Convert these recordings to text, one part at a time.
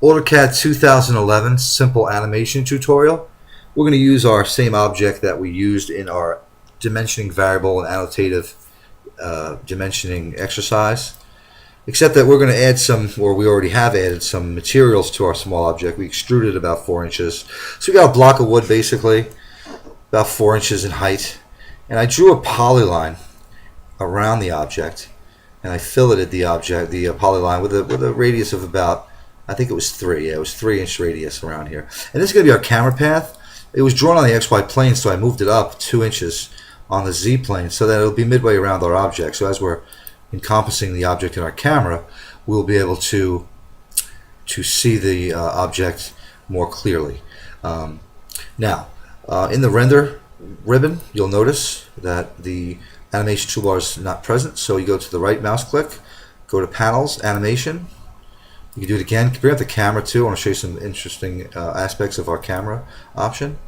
Autocad 2011 simple animation tutorial. We're going to use our same object that we used in our dimensioning variable and annotative dimensioning exercise, except that we're going to add some, or we already have added some materials to our small object. We extruded about 4 inches. So we got a block of wood basically, about 4 inches in height, and I drew a polyline around the object, and I filleted the object, the polyline, with a radius of about, I think it was 3. Yeah, it was 3-inch radius around here. And this is going to be our camera path. It was drawn on the XY plane, so I moved it up 2 inches on the Z plane so that it'll be midway around our object. So as we're encompassing the object in our camera, we'll be able to see the object more clearly. Now, in the render ribbon, you'll notice that the animation toolbar is not present. So you go to the right mouse click, go to Panels, Animation. You can do it again. Bring up the camera too. I want to show you some interesting aspects of our camera option.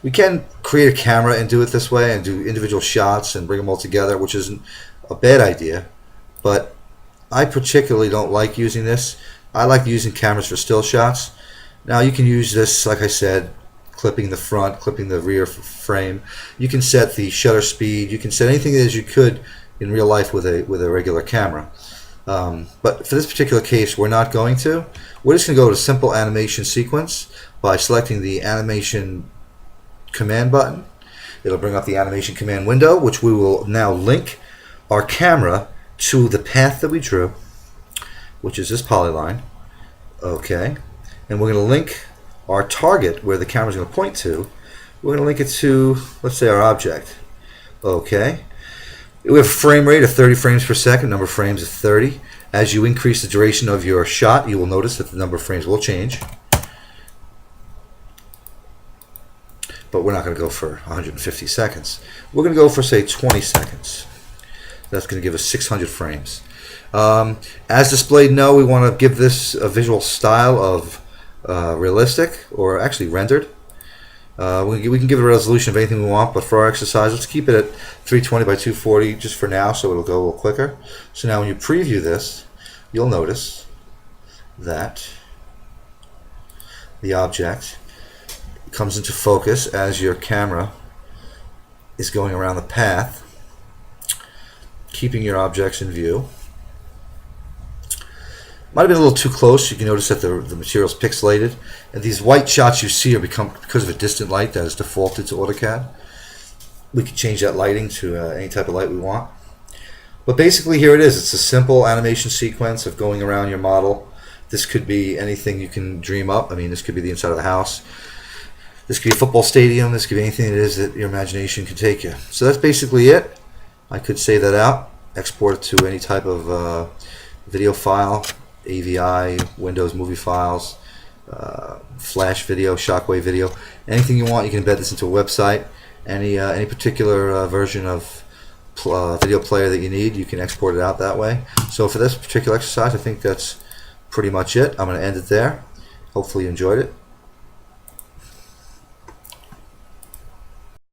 We can create a camera and do it this way and do individual shots and bring them all together, which isn't a bad idea, but I particularly don't like using this. I like using cameras for still shots. Now you can use this, like I said, clipping the front, clipping the rear frame. You can set the shutter speed. You can set anything as you could in real life with a regular camera. But for this particular case, we're not going to. We're just going to go to simple animation sequence by selecting the animation command button. It'll bring up the animation command window, which we will now link our camera to the path that we drew, which is this polyline. Okay. And we're going to link our target, where the camera is going to point to. We're going to link it to, let's say, our object. Okay. We have a frame rate of 30 frames per second, number of frames is 30. As you increase the duration of your shot, you will notice that the number of frames will change. But we're not going to go for 150 seconds. We're going to go for, say, 20 seconds. That's going to give us 600 frames. As displayed, no, we want to give this a visual style of realistic, or actually rendered. We can give it a resolution of anything we want, but for our exercise, let's keep it at 320 by 240 just for now, so it'll go a little quicker. So now when you preview this, you'll notice that the object comes into focus as your camera is going around the path, keeping your objects in view. Might have been a little too close. You can notice that the material is pixelated, and these white shots you see are because of a distant light that is defaulted to AutoCAD. We can change that lighting to any type of light we want. But basically here it is. It's a simple animation sequence of going around your model. This could be anything you can dream up. I mean, this could be the inside of the house. This could be a football stadium. This could be anything it is that your imagination can take you. So that's basically it. I could save that out, export it to any type of video file, AVI, Windows movie files, Flash video, Shockwave video, anything you want. You can embed this into a website. Any particular version of video player that you need, you can export it out that way. So for this particular exercise, I think that's pretty much it. I'm going to end it there. Hopefully you enjoyed it.